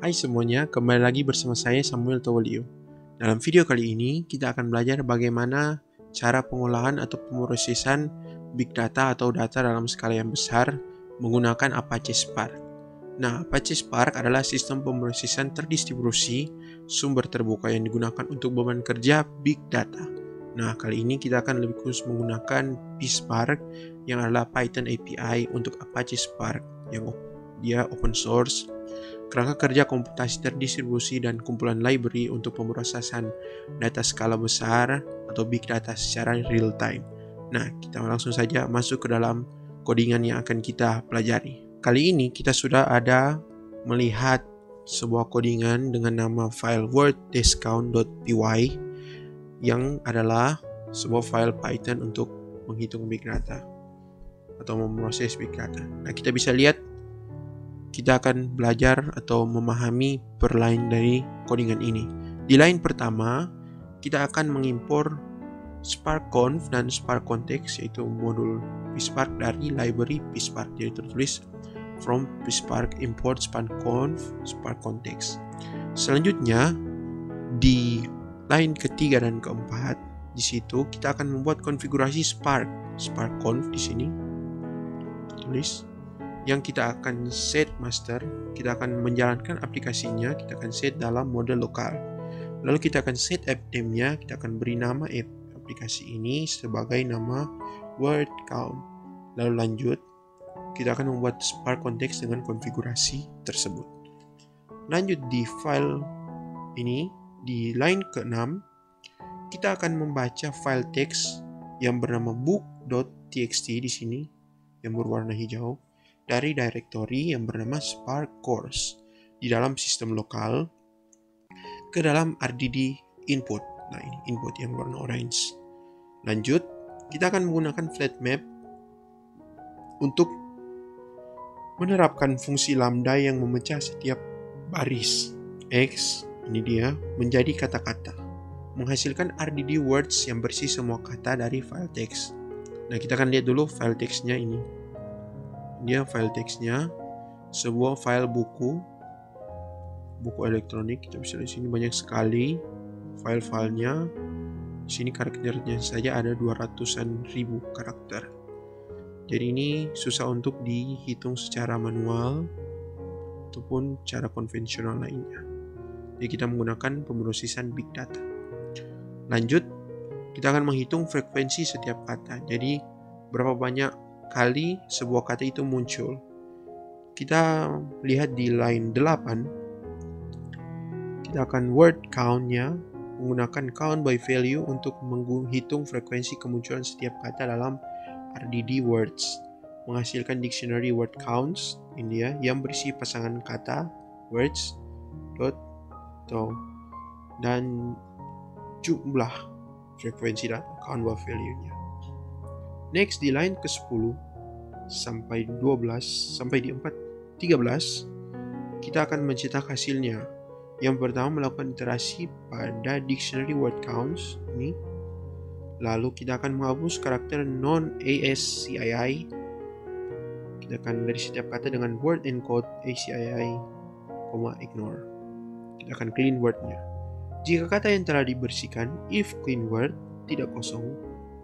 Hai semuanya, kembali lagi bersama saya Samuel Towolio. Dalam video kali ini, kita akan belajar bagaimana cara pengolahan atau pemrosesan big data atau data dalam skala yang besar menggunakan Apache Spark. Nah, Apache Spark adalah sistem pemrosesan terdistribusi sumber terbuka yang digunakan untuk beban kerja big data. Nah, kali ini kita akan lebih khusus menggunakan PSpark yang adalah Python API untuk Apache Spark yang dia open source, kerangka kerja komputasi terdistribusi dan kumpulan library untuk pemrosesan data skala besar atau big data secara real time. Nah, kita langsung saja masuk ke dalam codingan yang akan kita pelajari. Kali ini kita sudah ada melihat sebuah codingan dengan nama file word.discount.py yang adalah sebuah file Python untuk menghitung big data atau memproses big data. Nah, kita bisa lihat kita akan belajar atau memahami per line dari codingan ini. Di line pertama, kita akan mengimpor sparkconf dan sparkcontext, yaitu modul PSpark dari library PSpark. Jadi tertulis from PSpark import sparkconf sparkcontext. Selanjutnya, di line ketiga dan keempat, di situ kita akan membuat konfigurasi sparkconf di sini. Tulis yang kita akan set master, kita akan menjalankan aplikasinya, kita akan set dalam mode lokal. Lalu kita akan set app name-nya, kita akan beri nama app aplikasi ini sebagai nama word count. Lalu lanjut, kita akan membuat Spark context dengan konfigurasi tersebut. Lanjut di file ini, di line ke-6, kita akan membaca file teks yang bernama book.txt di sini, yang berwarna hijau, dari directory yang bernama Spark Course di dalam sistem lokal ke dalam RDD input. Nah, ini input yang warna orange. Lanjut, kita akan menggunakan flat map untuk menerapkan fungsi lambda yang memecah setiap baris X, ini dia, menjadi kata-kata, menghasilkan RDD words yang bersih semua kata dari file teks. Nah, kita akan lihat dulu file teksnya ini. Dia file teksnya sebuah file buku elektronik. Kita bisa lihat sini banyak sekali file-filenya. Di sini karakternya saja ada 200-an ribu karakter. Jadi ini susah untuk dihitung secara manual ataupun cara konvensional lainnya. Jadi kita menggunakan pemrosesan big data. Lanjut, kita akan menghitung frekuensi setiap kata. Jadi berapa banyak kali sebuah kata itu muncul. Kita lihat di line 8, kita akan word count-nya menggunakan count by value untuk menghitung frekuensi kemunculan setiap kata dalam RDD words, menghasilkan dictionary word counts ini dia, yang berisi pasangan kata words dot dan jumlah frekuensi data count by value-nya. Next, di line ke-10 sampai 12 sampai di 13, kita akan mencetak hasilnya. Yang pertama, melakukan iterasi pada dictionary word counts ini. Lalu kita akan menghapus karakter non-ASCII. Kita akan dari setiap kata dengan word encode ACII, ignore. Kita akan clean word-nya. Jika kata yang telah dibersihkan, if clean word tidak kosong,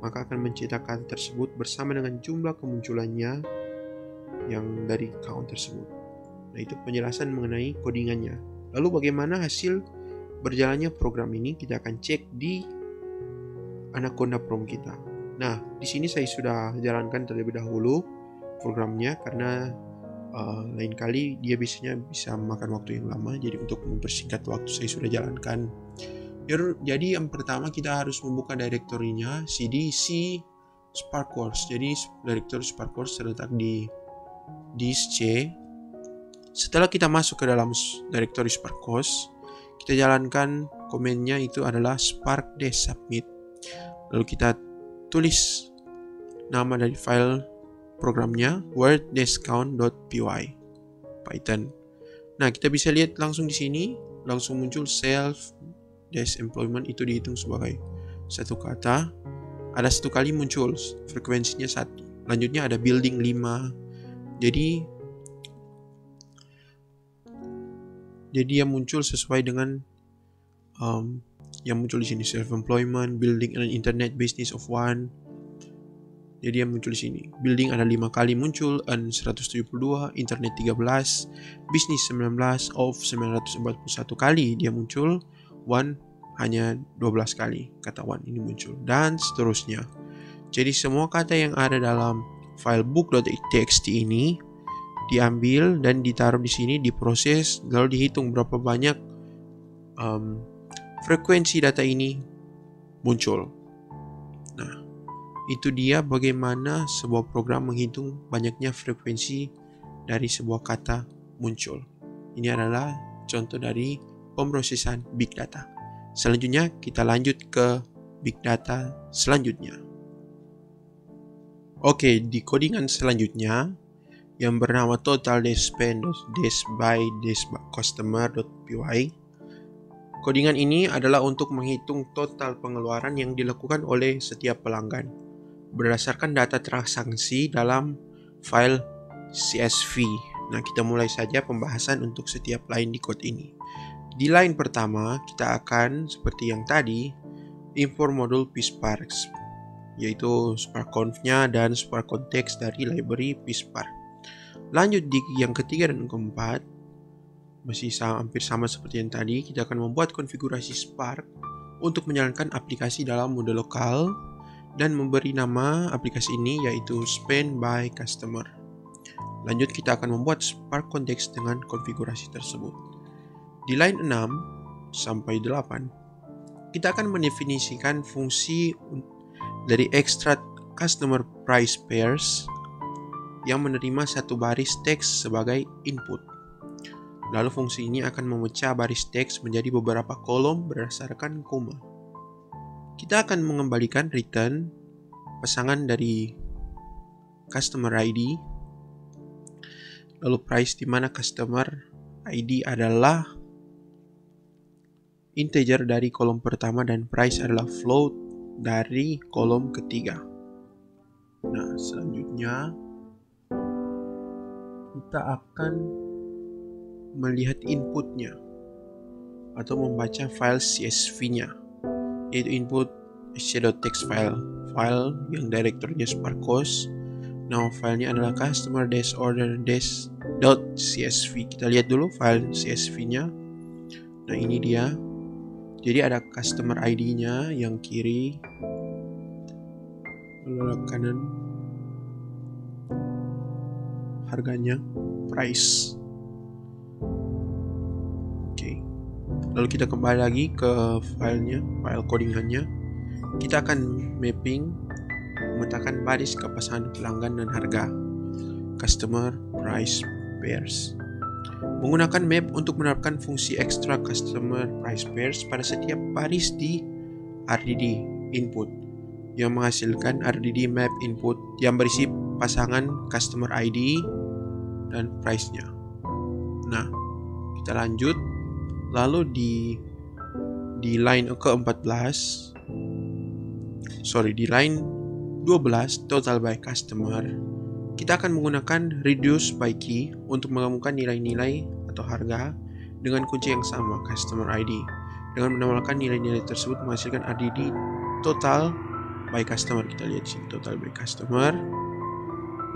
maka akan mencetak kata tersebut bersama dengan jumlah kemunculannya yang dari count tersebut. Nah, itu penjelasan mengenai codingannya. Lalu bagaimana hasil berjalannya program ini, kita akan cek di Anaconda Prom kita. Nah, di sini saya sudah jalankan terlebih dahulu programnya karena lain kali dia biasanya bisa memakan waktu yang lama. Jadi untuk mempersingkat waktu saya sudah jalankan. Jadi yang pertama kita harus membuka direktorinya cd c Spark Course. Jadi direktori Spark Course terletak di disk C. Setelah kita masuk ke dalam direktori Spark Course, kita jalankan komennya itu adalah spark submit. Lalu kita tulis nama dari file programnya word.discount.py Python. Nah, kita bisa lihat langsung di sini langsung muncul self employment itu dihitung sebagai satu kata. Ada satu kali muncul, frekuensinya 1. Lanjutnya ada building 5. Jadi Jadi dia muncul sesuai dengan yang muncul di sini, self-employment, building an internet business of one. Jadi yang muncul di sini, building ada 5 kali muncul, earn 172, internet 13, bisnis 19, of 941 kali dia muncul, one hanya 12 kali kata one ini muncul, dan seterusnya. Jadi semua kata yang ada dalam file book.txt ini diambil dan ditaruh di sini, diproses, lalu dihitung berapa banyak frekuensi data ini muncul. Nah, itu dia bagaimana sebuah program menghitung banyaknya frekuensi dari sebuah kata muncul. Ini adalah contoh dari pemrosesan big data. Selanjutnya kita lanjut ke big data selanjutnya. Oke, di codingan selanjutnya yang bernama total dash spend dash by dash customer.py. Codingan ini adalah untuk menghitung total pengeluaran yang dilakukan oleh setiap pelanggan berdasarkan data transaksi dalam file CSV. Nah, kita mulai saja pembahasan untuk setiap line di code ini. Di line pertama, kita akan seperti yang tadi, import modul PySpark, yaitu SparkConf-nya dan SparkContext dari library PySpark. Lanjut di yang ketiga dan keempat, masih hampir sama seperti yang tadi, kita akan membuat konfigurasi Spark untuk menjalankan aplikasi dalam mode lokal dan memberi nama aplikasi ini yaitu Spend by Customer. Lanjut kita akan membuat Spark Context dengan konfigurasi tersebut. Di line 6 sampai 8, kita akan mendefinisikan fungsi dari extract customer price pairs yang menerima satu baris teks sebagai input. Lalu fungsi ini akan memecah baris teks menjadi beberapa kolom berdasarkan koma. Kita akan mengembalikan return pasangan dari customer ID, lalu price di mana customer ID adalah integer dari kolom pertama dan price adalah float dari kolom ketiga. Nah, selanjutnya kita akan melihat inputnya atau membaca file CSV-nya, yaitu input sc.txt file yang direkturnya Sparkos. Nama filenya adalah customer-order-.csv. Kita lihat dulu file CSV-nya. Nah, ini dia. Jadi ada customer ID-nya yang kiri, lalu kanan harganya, price. Lalu kita kembali lagi ke filenya, file codingannya. Kita akan mapping, memetakan baris ke pasangan pelanggan dan harga, customer price pairs. Menggunakan map untuk menerapkan fungsi extra customer price pairs pada setiap baris di RDD input yang menghasilkan RDD map input yang berisi pasangan customer ID dan price-nya. Nah, kita lanjut. Lalu di line ke-14, di line 12 total by customer, kita akan menggunakan reduce by key untuk menggabungkan nilai-nilai atau harga dengan kunci yang sama, customer ID. Dengan menambahkan nilai-nilai tersebut menghasilkan RDD total by customer. Kita lihat di sini total by customer.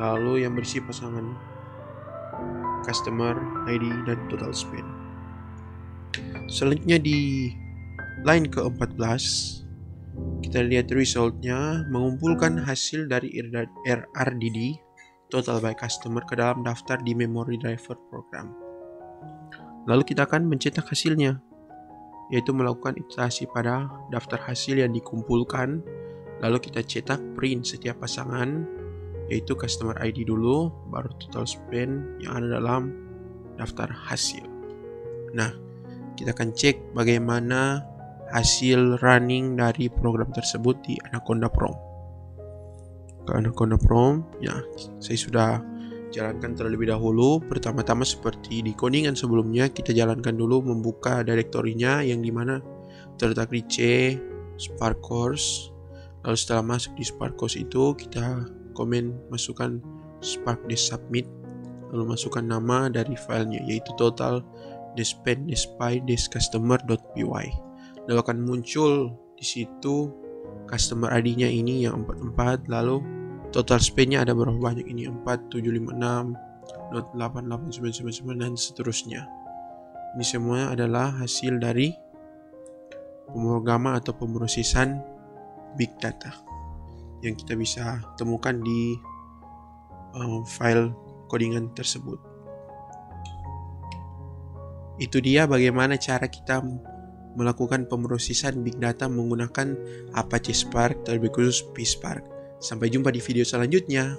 Lalu yang berisi pasangan customer ID dan total spend. Selanjutnya di line ke-14, kita lihat resultnya mengumpulkan hasil dari RDD total by customer ke dalam daftar di memory driver program. Lalu kita akan mencetak hasilnya, yaitu melakukan iterasi pada daftar hasil yang dikumpulkan. Lalu kita cetak print setiap pasangan, yaitu customer ID dulu, baru total spend yang ada dalam daftar hasil. Nah, kita akan cek bagaimana hasil running dari program tersebut di Anaconda Prom. Ke Anaconda Prom, ya, saya sudah jalankan terlebih dahulu. Pertama-tama seperti di codingan sebelumnya, kita jalankan dulu membuka direktorinya yang dimana terletak di C, SparkCourse. Lalu setelah masuk di SparkCourse itu, kita masukkan Spark Dash Submit, lalu masukkan nama dari filenya, yaitu total despend.customer.py. Lalu akan muncul di situ customer ID-nya ini yang 44, lalu total spend-nya ada berapa banyak ini, 4756.889999 dan seterusnya. Ini semua adalah hasil dari pemrograman atau pemrosesan big data yang kita bisa temukan di file codingan tersebut. Itu dia bagaimana cara kita melakukan pemrosesan big data menggunakan Apache Spark, terlebih khusus PySpark. Sampai jumpa di video selanjutnya.